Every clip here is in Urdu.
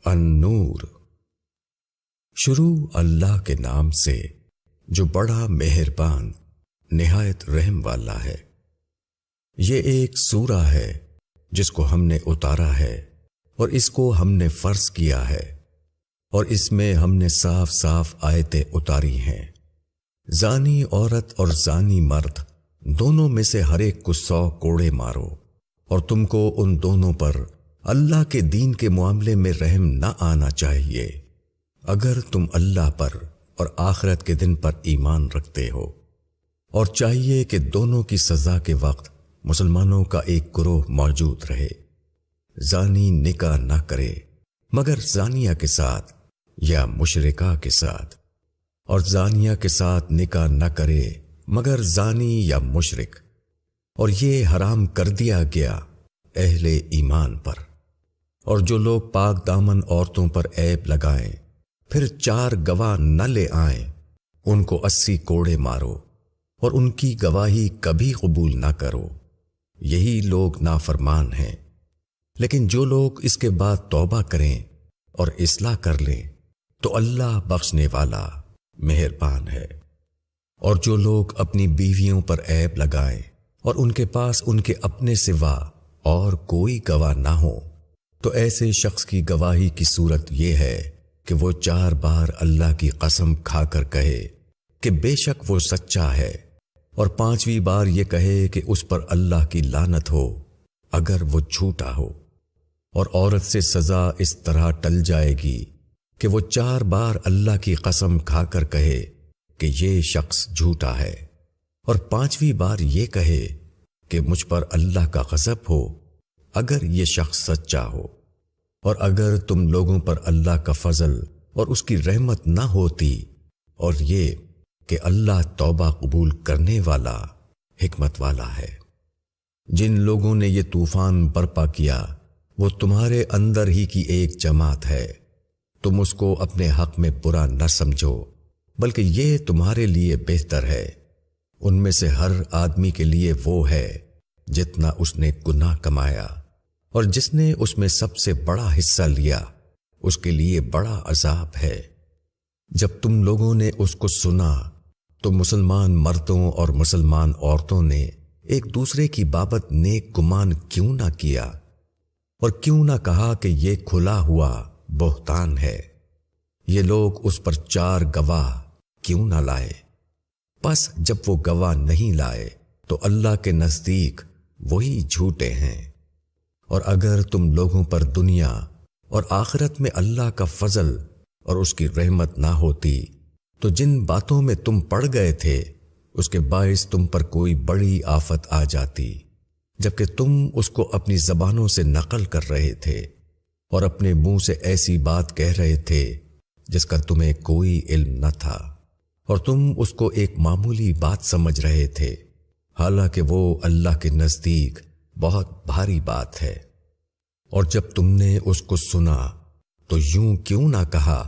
النور۔ شروع اللہ کے نام سے جو بڑا مہربان نہایت رحم والا ہے۔ یہ ایک سورہ ہے جس کو ہم نے اتارا ہے اور اس کو ہم نے فرض کیا ہے، اور اس میں ہم نے صاف صاف آیتیں اتاری ہیں۔ زانی عورت اور زانی مرد دونوں میں سے ہر ایک کو 100 کوڑے مارو، اور تم کو ان دونوں پر اللہ کے دین کے معاملے میں رحم نہ آنا چاہیے اگر تم اللہ پر اور آخرت کے دن پر ایمان رکھتے ہو، اور چاہیے کہ دونوں کی سزا کے وقت مسلمانوں کا ایک گروہ موجود رہے۔ زانی نکاح نہ کرے مگر زانیہ کے ساتھ یا مشرکہ کے ساتھ، اور زانیہ کے ساتھ نکاح نہ کرے مگر زانی یا مشرک، اور یہ حرام کر دیا گیا اہل ایمان پر۔ اور جو لوگ پاک دامن عورتوں پر عیب لگائیں پھر 4 گواہ نہ لے آئیں، ان کو 80 کوڑے مارو، اور ان کی گواہی کبھی قبول نہ کرو، یہی لوگ نافرمان ہیں۔ لیکن جو لوگ اس کے بعد توبہ کریں اور اصلاح کر لیں تو اللہ بخشنے والا مہربان ہے۔ اور جو لوگ اپنی بیویوں پر عیب لگائیں اور ان کے پاس ان کے اپنے سوا اور کوئی گواہ نہ ہو، تو ایسے شخص کی گواہی کی صورت یہ ہے کہ وہ 4 بار اللہ کی قسم کھا کر کہے کہ بے شک وہ سچا ہے، اور 5ویں بار یہ کہے کہ اس پر اللہ کی لعنت ہو اگر وہ جھوٹا ہو۔ اور عورت سے سزا اس طرح ٹل جائے گی کہ وہ 4 بار اللہ کی قسم کھا کر کہے کہ یہ شخص جھوٹا ہے، اور 5ویں بار یہ کہے کہ مجھ پر اللہ کا غضب ہو اگر یہ شخص سچا ہو۔ اور اگر تم لوگوں پر اللہ کا فضل اور اس کی رحمت نہ ہوتی، اور یہ کہ اللہ توبہ قبول کرنے والا حکمت والا ہے۔ جن لوگوں نے یہ طوفان برپا کیا وہ تمہارے اندر ہی کی ایک جماعت ہے، تم اس کو اپنے حق میں برا نہ سمجھو، بلکہ یہ تمہارے لیے بہتر ہے۔ ان میں سے ہر آدمی کے لیے وہ ہے جتنا اس نے گناہ کمایا، اور جس نے اس میں سب سے بڑا حصہ لیا اس کے لیے بڑا عذاب ہے۔ جب تم لوگوں نے اس کو سنا تو مسلمان مردوں اور مسلمان عورتوں نے ایک دوسرے کی بابت نیک گمان کیوں نہ کیا، اور کیوں نہ کہا کہ یہ کھلا ہوا بہتان ہے؟ یہ لوگ اس پر 4 گواہ کیوں نہ لائے؟ پس جب وہ گواہ نہیں لائے تو اللہ کے نزدیک وہی جھوٹے ہیں۔ اور اگر تم لوگوں پر دنیا اور آخرت میں اللہ کا فضل اور اس کی رحمت نہ ہوتی تو جن باتوں میں تم پڑ گئے تھے اس کے باعث تم پر کوئی بڑی آفت آ جاتی، جبکہ تم اس کو اپنی زبانوں سے نقل کر رہے تھے اور اپنے منہ سے ایسی بات کہہ رہے تھے جس کا تمہیں کوئی علم نہ تھا، اور تم اس کو ایک معمولی بات سمجھ رہے تھے، حالانکہ وہ اللہ کے نزدیک بہت بھاری بات ہے۔ اور جب تم نے اس کو سنا تو یوں کیوں نہ کہا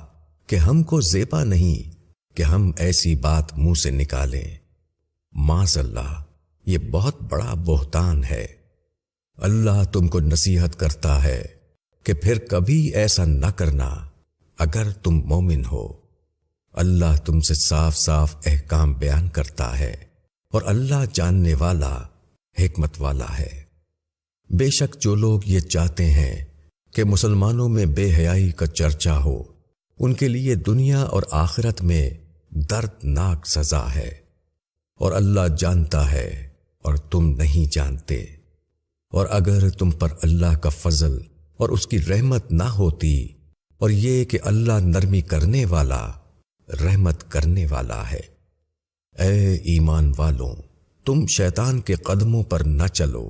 کہ ہم کو زیبا نہیں کہ ہم ایسی بات منہ سے نکالیں؟ معاذ اللہ، یہ بہت بڑا بہتان ہے۔ اللہ تم کو نصیحت کرتا ہے کہ پھر کبھی ایسا نہ کرنا اگر تم مومن ہو۔ اللہ تم سے صاف صاف احکام بیان کرتا ہے، اور اللہ جاننے والا حکمت والا ہے۔ بے شک جو لوگ یہ چاہتے ہیں کہ مسلمانوں میں بے حیائی کا چرچا ہو، ان کے لیے دنیا اور آخرت میں دردناک سزا ہے، اور اللہ جانتا ہے اور تم نہیں جانتے۔ اور اگر تم پر اللہ کا فضل اور اس کی رحمت نہ ہوتی، اور یہ کہ اللہ نرمی کرنے والا رحمت کرنے والا ہے۔ اے ایمان والوں، تم شیطان کے قدموں پر نہ چلو،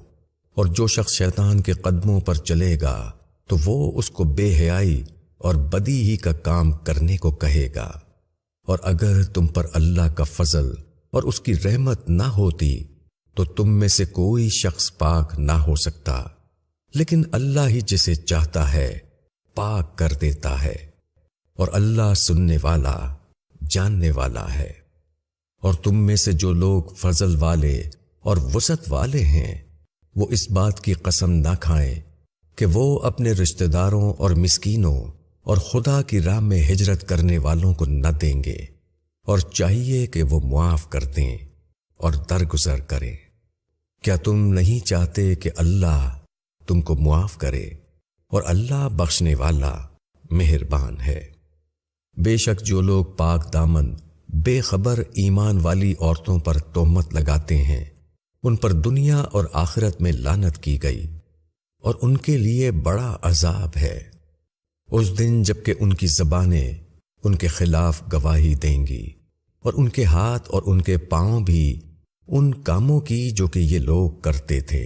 اور جو شخص شیطان کے قدموں پر چلے گا تو وہ اس کو بے حیائی اور بدی ہی کا کام کرنے کو کہے گا۔ اور اگر تم پر اللہ کا فضل اور اس کی رحمت نہ ہوتی تو تم میں سے کوئی شخص پاک نہ ہو سکتا، لیکن اللہ ہی جسے چاہتا ہے پاک کر دیتا ہے، اور اللہ سننے والا جاننے والا ہے۔ اور تم میں سے جو لوگ فضل والے اور وسعت والے ہیں وہ اس بات کی قسم نہ کھائیں کہ وہ اپنے رشتہ داروں اور مسکینوں اور خدا کی راہ میں ہجرت کرنے والوں کو نہ دیں گے، اور چاہیے کہ وہ معاف کر دیں اور درگزر کریں۔ کیا تم نہیں چاہتے کہ اللہ تم کو معاف کرے؟ اور اللہ بخشنے والا مہربان ہے۔ بے شک جو لوگ پاک دامن بے خبر ایمان والی عورتوں پر تہمت لگاتے ہیں، ان پر دنیا اور آخرت میں لعنت کی گئی، اور ان کے لیے بڑا عذاب ہے۔ اس دن جب کہ ان کی زبانیں ان کے خلاف گواہی دیں گی، اور ان کے ہاتھ اور ان کے پاؤں بھی ان کاموں کی جو کہ یہ لوگ کرتے تھے۔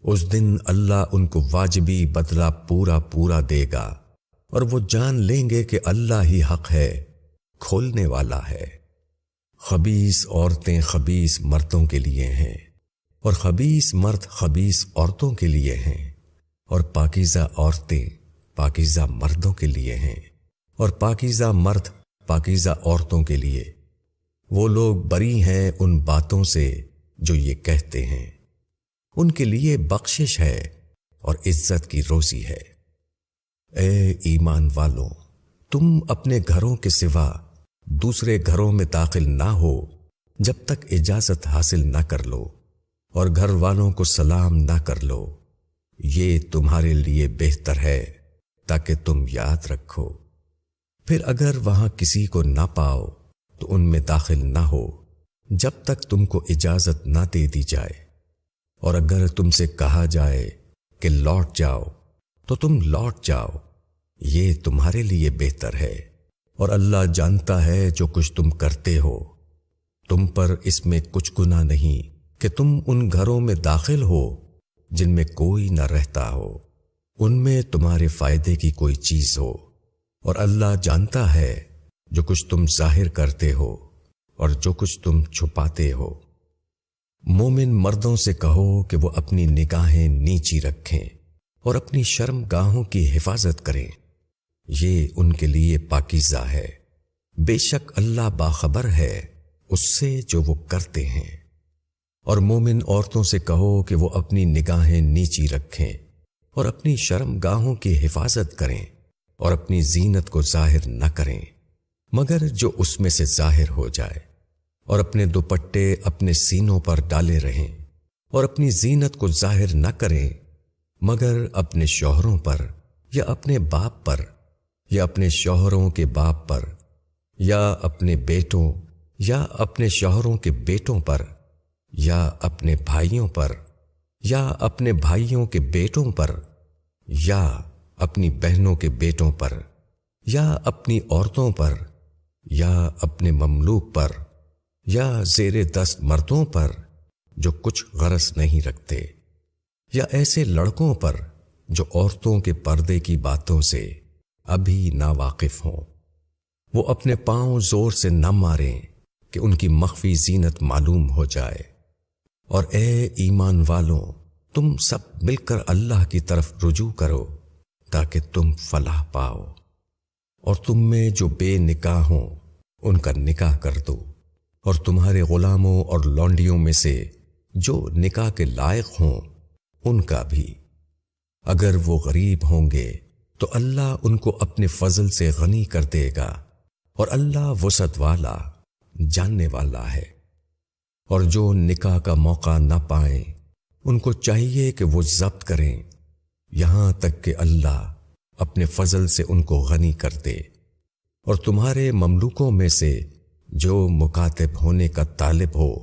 اس دن اللہ ان کو واجبی بدلہ پورا پورا دے گا، اور وہ جان لیں گے کہ اللہ ہی حق ہے، کھولنے والا ہے۔ خبیث عورتیں خبیث مردوں کے لیے ہیں، اور خبیث مرد خبیث عورتوں کے لیے ہیں، اور پاکیزہ عورتیں پاکیزہ مردوں کے لیے ہیں، اور پاکیزہ مرد پاکیزہ عورتوں کے لیے۔ وہ لوگ بری ہیں ان باتوں سے جو یہ کہتے ہیں، ان کے لیے بخشش ہے اور عزت کی روزی ہے۔ اے ایمان والوں، تم اپنے گھروں کے سوا دوسرے گھروں میں داخل نہ ہو جب تک اجازت حاصل نہ کر لو، اور گھر والوں کو سلام نہ کر لو۔ یہ تمہارے لیے بہتر ہے تاکہ تم یاد رکھو۔ پھر اگر وہاں کسی کو نہ پاؤ تو ان میں داخل نہ ہو جب تک تم کو اجازت نہ دے دی جائے، اور اگر تم سے کہا جائے کہ لوٹ جاؤ تو تم لوٹ جاؤ، یہ تمہارے لیے بہتر ہے، اور اللہ جانتا ہے جو کچھ تم کرتے ہو۔ تم پر اس میں کچھ گناہ نہیں کہ تم ان گھروں میں داخل ہو جن میں کوئی نہ رہتا ہو، ان میں تمہارے فائدے کی کوئی چیز ہو، اور اللہ جانتا ہے جو کچھ تم ظاہر کرتے ہو اور جو کچھ تم چھپاتے ہو۔ مومن مردوں سے کہو کہ وہ اپنی نگاہیں نیچی رکھیں اور اپنی شرم گاہوں کی حفاظت کریں، یہ ان کے لیے پاکیزہ ہے۔ بے شک اللہ باخبر ہے اس سے جو وہ کرتے ہیں۔ اور مومن عورتوں سے کہو کہ وہ اپنی نگاہیں نیچی رکھیں اور اپنی شرم گاہوں کی حفاظت کریں، اور اپنی زینت کو ظاہر نہ کریں مگر جو اس میں سے ظاہر ہو جائے، اور اپنے دوپٹے اپنے سینوں پر ڈالے رہیں، اور اپنی زینت کو ظاہر نہ کریں مگر اپنے شوہروں پر یا اپنے باپ پر یا اپنے شوہروں کے باپ پر یا اپنے بیٹوں یا اپنے شوہروں کے بیٹوں پر یا اپنے بھائیوں پر یا اپنے بھائیوں کے بیٹوں پر یا اپنی بہنوں کے بیٹوں پر یا اپنی عورتوں پر یا اپنے مملوک پر یا زیر دست مردوں پر جو کچھ غرض نہیں رکھتے، یا ایسے لڑکوں پر جو عورتوں کے پردے کی باتوں سے ابھی ناواقف ہوں۔ وہ اپنے پاؤں زور سے نہ ماریں کہ ان کی مخفی زینت معلوم ہو جائے۔ اور اے ایمان والوں، تم سب مل کر اللہ کی طرف رجوع کرو تاکہ تم فلاح پاؤ۔ اور تم میں جو بے نکاح ہوں ان کا نکاح کر دو، اور تمہارے غلاموں اور لونڈیوں میں سے جو نکاح کے لائق ہوں ان کا بھی۔ اگر وہ غریب ہوں گے تو اللہ ان کو اپنے فضل سے غنی کر دے گا، اور اللہ وسعت والا جاننے والا ہے۔ اور جو نکاح کا موقع نہ پائیں ان کو چاہیے کہ وہ ضبط کریں یہاں تک کہ اللہ اپنے فضل سے ان کو غنی کر دے۔ اور تمہارے مملوکوں میں سے جو مکاتب ہونے کا طالب ہو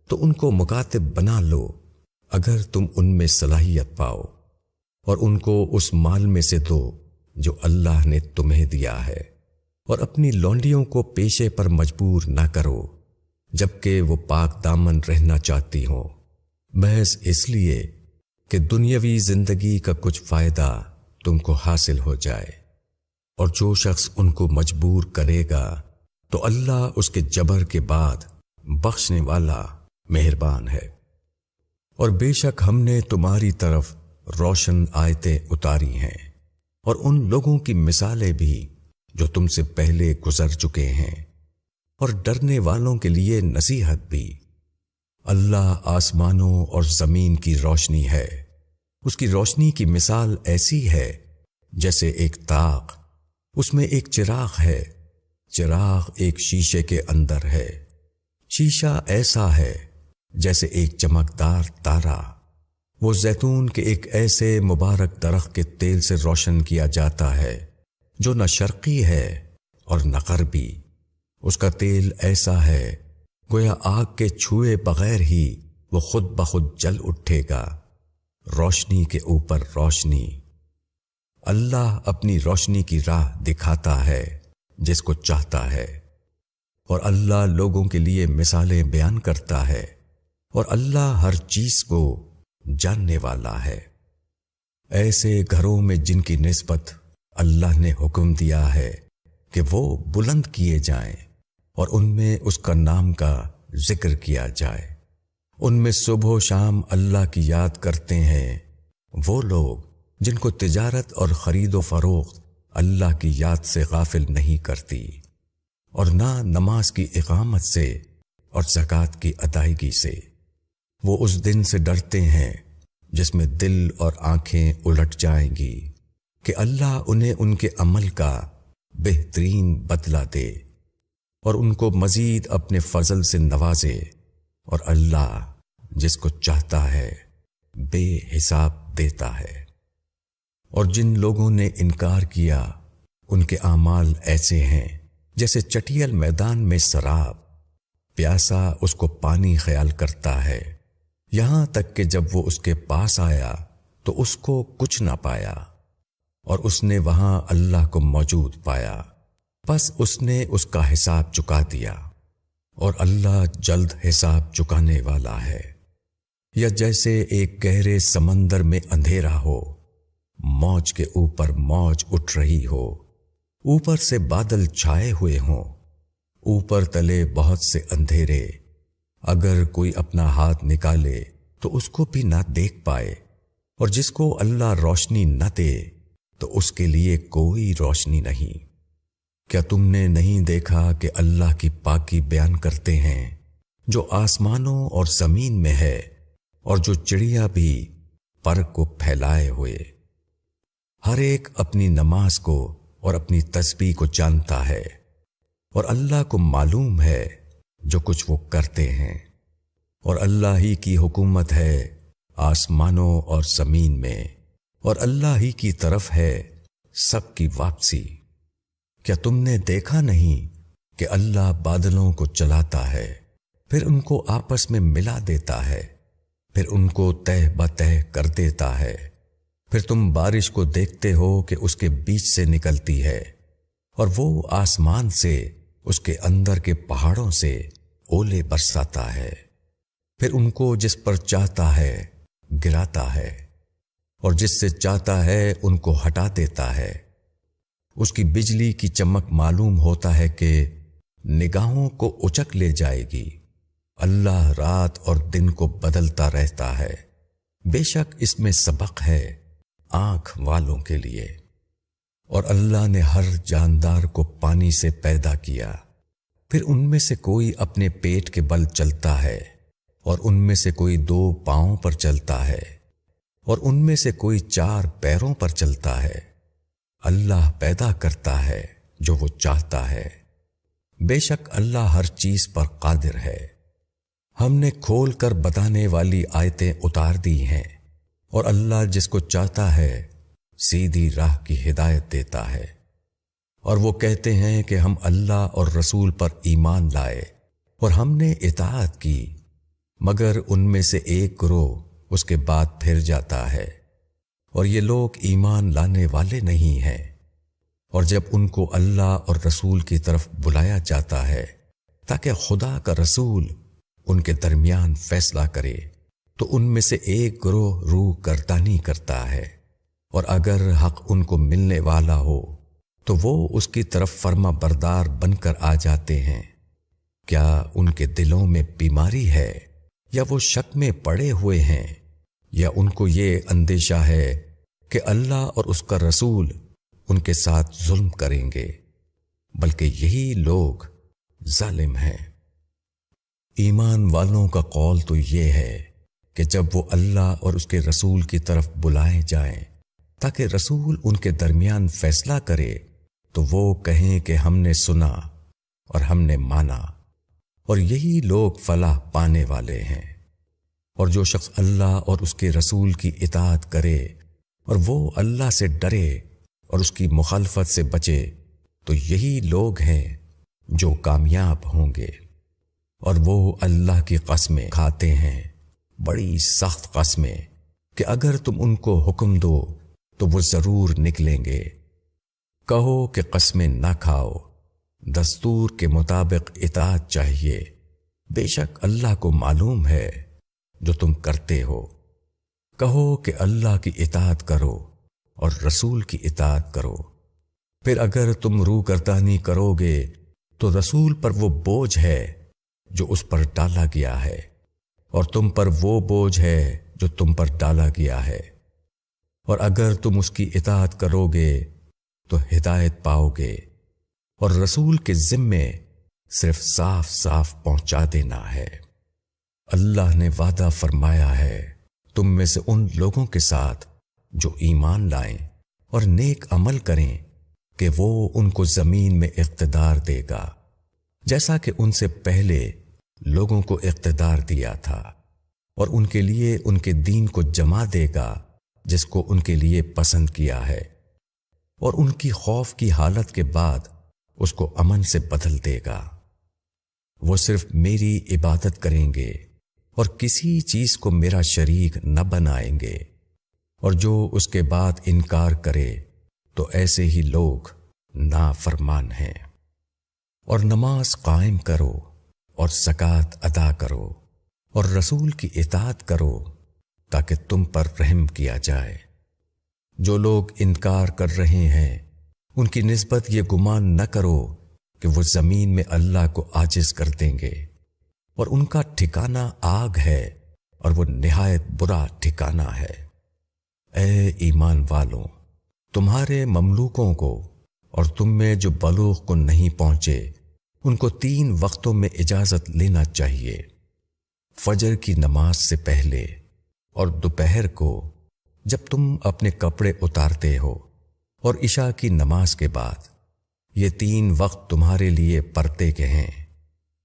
تو ان کو مکاتب بنا لو اگر تم ان میں صلاحیت پاؤ، اور ان کو اس مال میں سے دو جو اللہ نے تمہیں دیا ہے، اور اپنی لونڈیوں کو پیشے پر مجبور نہ کرو جبکہ وہ پاک دامن رہنا چاہتی ہوں، محض اس لیے کہ دنیاوی زندگی کا کچھ فائدہ تم کو حاصل ہو جائے۔ اور جو شخص ان کو مجبور کرے گا تو اللہ اس کے جبر کے بعد بخشنے والا مہربان ہے۔ اور بے شک ہم نے تمہاری طرف روشن آیتیں اتاری ہیں، اور ان لوگوں کی مثالیں بھی جو تم سے پہلے گزر چکے ہیں، اور ڈرنے والوں کے لیے نصیحت بھی۔ اللہ آسمانوں اور زمین کی روشنی ہے، اس کی روشنی کی مثال ایسی ہے جیسے ایک طاق اس میں ایک چراغ ہے، چراغ ایک شیشے کے اندر ہے، شیشہ ایسا ہے جیسے ایک چمکدار تارا۔ وہ زیتون کے ایک ایسے مبارک درخت کے تیل سے روشن کیا جاتا ہے جو نہ شرقی ہے اور نہ غربی۔ اس کا تیل ایسا ہے گویا آگ کے چھوئے بغیر ہی وہ خود بخود جل اٹھے گا، روشنی کے اوپر روشنی۔ اللہ اپنی روشنی کی راہ دکھاتا ہے جس کو چاہتا ہے، اور اللہ لوگوں کے لیے مثالیں بیان کرتا ہے، اور اللہ ہر چیز کو جاننے والا ہے۔ ایسے گھروں میں جن کی نسبت اللہ نے حکم دیا ہے کہ وہ بلند کیے جائیں اور ان میں اس کا نام کا ذکر کیا جائے، ان میں صبح و شام اللہ کی یاد کرتے ہیں، وہ لوگ جن کو تجارت اور خرید و فروخت اللہ کی یاد سے غافل نہیں کرتی، اور نہ نماز کی اقامت سے اور زکوٰۃ کی ادائیگی سے۔ وہ اس دن سے ڈرتے ہیں جس میں دل اور آنکھیں الٹ جائیں گی کہ اللہ انہیں ان کے عمل کا بہترین بدلہ دے اور ان کو مزید اپنے فضل سے نوازے، اور اللہ جس کو چاہتا ہے بے حساب دیتا ہے۔ اور جن لوگوں نے انکار کیا ان کے اعمال ایسے ہیں جیسے چٹیل میدان میں سراب، پیاسا اس کو پانی خیال کرتا ہے، یہاں تک کہ جب وہ اس کے پاس آیا تو اس کو کچھ نہ پایا، اور اس نے وہاں اللہ کو موجود پایا، بس اس نے اس کا حساب چکا دیا، اور اللہ جلد حساب چکانے والا ہے۔ یا جیسے ایک گہرے سمندر میں اندھیرا ہو، موج کے اوپر موج اٹھ رہی ہو، اوپر سے بادل چھائے ہوئے ہوں، اوپر تلے بہت سے اندھیرے، اگر کوئی اپنا ہاتھ نکالے تو اس کو بھی نہ دیکھ پائے، اور جس کو اللہ روشنی نہ دے تو اس کے لیے کوئی روشنی نہیں۔ کیا تم نے نہیں دیکھا کہ اللہ کی پاکی بیان کرتے ہیں جو آسمانوں اور زمین میں ہے، اور جو چڑیا بھی پر کو پھیلائے ہوئے؟ ہر ایک اپنی نماز کو اور اپنی تسبیح کو جانتا ہے، اور اللہ کو معلوم ہے جو کچھ وہ کرتے ہیں، اور اللہ ہی کی حکومت ہے آسمانوں اور زمین میں، اور اللہ ہی کی طرف ہے سب کی واپسی۔ کیا تم نے دیکھا نہیں کہ اللہ بادلوں کو چلاتا ہے، پھر ان کو آپس میں ملا دیتا ہے، پھر ان کو تہ بتہ کر دیتا ہے، پھر تم بارش کو دیکھتے ہو کہ اس کے بیچ سے نکلتی ہے، اور وہ آسمان سے اس کے اندر کے پہاڑوں سے اولے برساتا ہے، پھر ان کو جس پر چاہتا ہے گراتا ہے، اور جس سے چاہتا ہے ان کو ہٹا دیتا ہے۔ اس کی بجلی کی چمک معلوم ہوتا ہے کہ نگاہوں کو اچک لے جائے گی۔ اللہ رات اور دن کو بدلتا رہتا ہے، بے شک اس میں سبق ہے آنکھ والوں کے لیے۔ اور اللہ نے ہر جاندار کو پانی سے پیدا کیا، پھر ان میں سے کوئی اپنے پیٹ کے بل چلتا ہے، اور ان میں سے کوئی 2 پاؤں پر چلتا ہے، اور ان میں سے کوئی 4 پیروں پر چلتا ہے۔ اللہ پیدا کرتا ہے جو وہ چاہتا ہے، بے شک اللہ ہر چیز پر قادر ہے۔ ہم نے کھول کر بتانے والی آیتیں اتار دی ہیں، اور اللہ جس کو چاہتا ہے سیدھی راہ کی ہدایت دیتا ہے۔ اور وہ کہتے ہیں کہ ہم اللہ اور رسول پر ایمان لائے اور ہم نے اطاعت کی، مگر ان میں سے ایک گروہ اس کے بعد پھر جاتا ہے، اور یہ لوگ ایمان لانے والے نہیں ہیں۔ اور جب ان کو اللہ اور رسول کی طرف بلایا جاتا ہے تاکہ خدا کا رسول ان کے درمیان فیصلہ کرے، تو ان میں سے ایک گروہ روح گردانی کرتا ہے، اور اگر حق ان کو ملنے والا ہو تو وہ اس کی طرف فرما بردار بن کر آ جاتے ہیں۔ کیا ان کے دلوں میں بیماری ہے، یا وہ شک میں پڑے ہوئے ہیں، یا ان کو یہ اندیشہ ہے کہ اللہ اور اس کا رسول ان کے ساتھ ظلم کریں گے؟ بلکہ یہی لوگ ظالم ہیں۔ ایمان والوں کا قول تو یہ ہے کہ جب وہ اللہ اور اس کے رسول کی طرف بلائے جائیں تاکہ رسول ان کے درمیان فیصلہ کرے، تو وہ کہیں کہ ہم نے سنا اور ہم نے مانا، اور یہی لوگ فلاح پانے والے ہیں۔ اور جو شخص اللہ اور اس کے رسول کی اطاعت کرے اور وہ اللہ سے ڈرے اور اس کی مخالفت سے بچے تو یہی لوگ ہیں جو کامیاب ہوں گے۔ اور وہ اللہ کی قسمیں کھاتے ہیں، بڑی سخت قسمیں، کہ اگر تم ان کو حکم دو تو وہ ضرور نکلیں گے۔ کہو کہ قسمیں نہ کھاؤ، دستور کے مطابق اطاعت چاہیے، بے شک اللہ کو معلوم ہے جو تم کرتے ہو۔ کہو کہ اللہ کی اطاعت کرو اور رسول کی اطاعت کرو، پھر اگر تم روگردانی کرو گے تو رسول پر وہ بوجھ ہے جو اس پر ڈالا گیا ہے، اور تم پر وہ بوجھ ہے جو تم پر ڈالا گیا ہے، اور اگر تم اس کی اطاعت کرو گے تو ہدایت پاؤ گے، اور رسول کے ذمے صرف صاف صاف پہنچا دینا ہے۔ اللہ نے وعدہ فرمایا ہے تم میں سے ان لوگوں کے ساتھ جو ایمان لائیں اور نیک عمل کریں کہ وہ ان کو زمین میں اقتدار دے گا، جیسا کہ ان سے پہلے لوگوں کو اقتدار دیا تھا، اور ان کے لیے ان کے دین کو جما دے گا جس کو ان کے لیے پسند کیا ہے، اور ان کی خوف کی حالت کے بعد اس کو امن سے بدل دے گا۔ وہ صرف میری عبادت کریں گے اور کسی چیز کو میرا شریک نہ بنائیں گے، اور جو اس کے بعد انکار کرے تو ایسے ہی لوگ نافرمان ہیں۔ اور نماز قائم کرو اور زکوٰۃ ادا کرو اور رسول کی اطاعت کرو تاکہ تم پر رحم کیا جائے۔ جو لوگ انکار کر رہے ہیں ان کی نسبت یہ گمان نہ کرو کہ وہ زمین میں اللہ کو عاجز کر دیں گے، اور ان کا ٹھکانہ آگ ہے اور وہ نہایت برا ٹھکانہ ہے۔ اے ایمان والوں، تمہارے مملوکوں کو اور تم میں جو بلوغ کو نہیں پہنچے ان کو 3 وقتوں میں اجازت لینا چاہیے، فجر کی نماز سے پہلے اور دوپہر کو جب تم اپنے کپڑے اتارتے ہو، اور عشاء کی نماز کے بعد۔ یہ 3 وقت تمہارے لیے پرتے کے ہیں،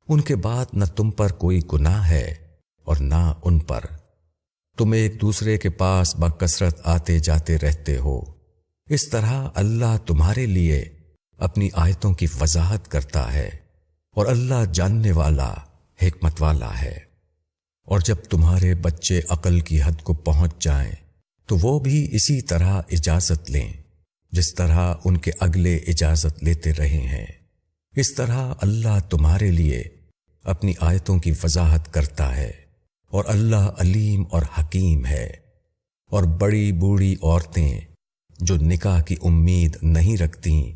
ان کے بعد نہ تم پر کوئی گناہ ہے اور نہ ان پر۔ تم ایک دوسرے کے پاس بکثرت آتے جاتے رہتے ہو، اس طرح اللہ تمہارے لیے اپنی آیتوں کی وضاحت کرتا ہے، اور اللہ جاننے والا حکمت والا ہے۔ اور جب تمہارے بچے عقل کی حد کو پہنچ جائیں تو وہ بھی اسی طرح اجازت لیں جس طرح ان کے اگلے اجازت لیتے رہے ہیں۔ اس طرح اللہ تمہارے لیے اپنی آیتوں کی وضاحت کرتا ہے، اور اللہ علیم اور حکیم ہے۔ اور بڑی بوڑھی عورتیں جو نکاح کی امید نہیں رکھتیں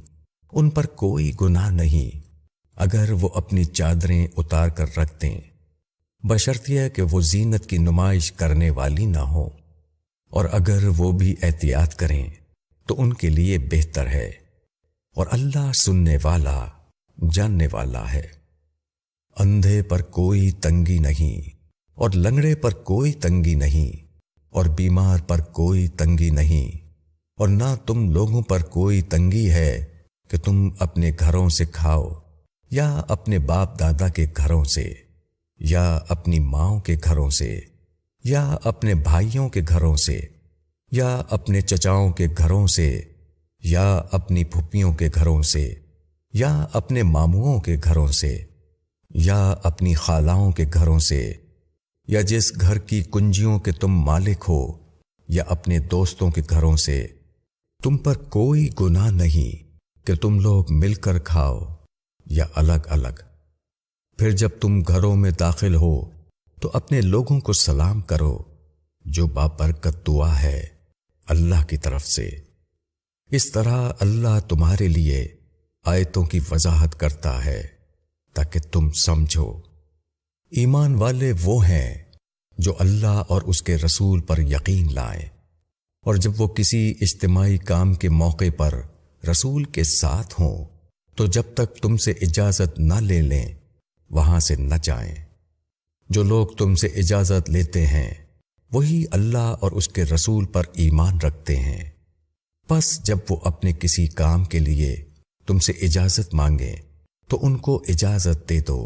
ان پر کوئی گناہ نہیں اگر وہ اپنی چادریں اتار کر رکھ دیں، بشرطیہ کہ وہ زینت کی نمائش کرنے والی نہ ہوں، اور اگر وہ بھی احتیاط کریں تو ان کے لیے بہتر ہے، اور اللہ سننے والا جاننے والا ہے۔ اندھے پر کوئی تنگی نہیں اور لنگڑے پر کوئی تنگی نہیں اور بیمار پر کوئی تنگی نہیں، اور نہ تم لوگوں پر کوئی تنگی ہے کہ تم اپنے گھروں سے کھاؤ یا اپنے باپ دادا کے گھروں سے یا اپنی ماؤں کے گھروں سے یا اپنے بھائیوں کے گھروں سے یا اپنے چچاؤں کے گھروں سے یا اپنی پھپھیوں کے گھروں سے یا اپنے ماموؤں کے گھروں سے یا اپنی خالاؤں کے گھروں سے، یا جس گھر کی کنجیوں کے تم مالک ہو، یا اپنے دوستوں کے گھروں سے۔ تم پر کوئی گناہ نہیں کہ تم لوگ مل کر کھاؤ یا الگ الگ۔ پھر جب تم گھروں میں داخل ہو تو اپنے لوگوں کو سلام کرو، جو بابرکت دعا ہے اللہ کی طرف سے۔ اس طرح اللہ تمہارے لیے آیتوں کی وضاحت کرتا ہے تاکہ تم سمجھو۔ ایمان والے وہ ہیں جو اللہ اور اس کے رسول پر یقین لائیں، اور جب وہ کسی اجتماعی کام کے موقع پر رسول کے ساتھ ہوں تو جب تک تم سے اجازت نہ لے لیں وہاں سے نہ جائیں۔ جو لوگ تم سے اجازت لیتے ہیں وہی اللہ اور اس کے رسول پر ایمان رکھتے ہیں، پس جب وہ اپنے کسی کام کے لیے تم سے اجازت مانگیں تو ان کو اجازت دے دو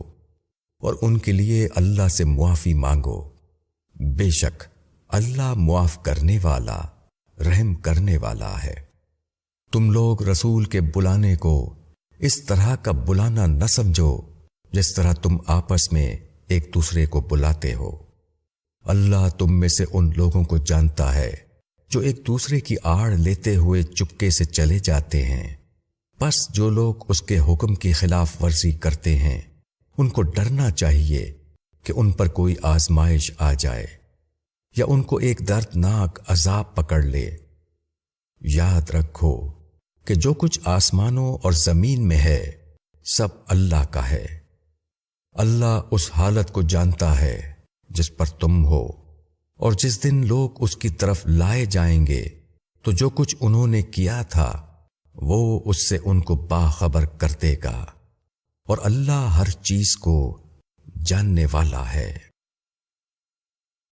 اور ان کے لیے اللہ سے معافی مانگو، بے شک اللہ معاف کرنے والا رحم کرنے والا ہے۔ تم لوگ رسول کے بلانے کو اس طرح کا بلانا نہ سمجھو جس طرح تم آپس میں ایک دوسرے کو بلاتے ہو۔ اللہ تم میں سے ان لوگوں کو جانتا ہے جو ایک دوسرے کی آڑ لیتے ہوئے چپکے سے چلے جاتے ہیں، بس جو لوگ اس کے حکم کی خلاف ورزی کرتے ہیں ان کو ڈرنا چاہیے کہ ان پر کوئی آزمائش آ جائے یا ان کو ایک دردناک عذاب پکڑ لے۔ یاد رکھو کہ جو کچھ آسمانوں اور زمین میں ہے سب اللہ کا ہے۔ اللہ اس حالت کو جانتا ہے جس پر تم ہو، اور جس دن لوگ اس کی طرف لائے جائیں گے تو جو کچھ انہوں نے کیا تھا وہ اس سے ان کو باخبر کر دے گا، اور اللہ ہر چیز کو جاننے والا ہے۔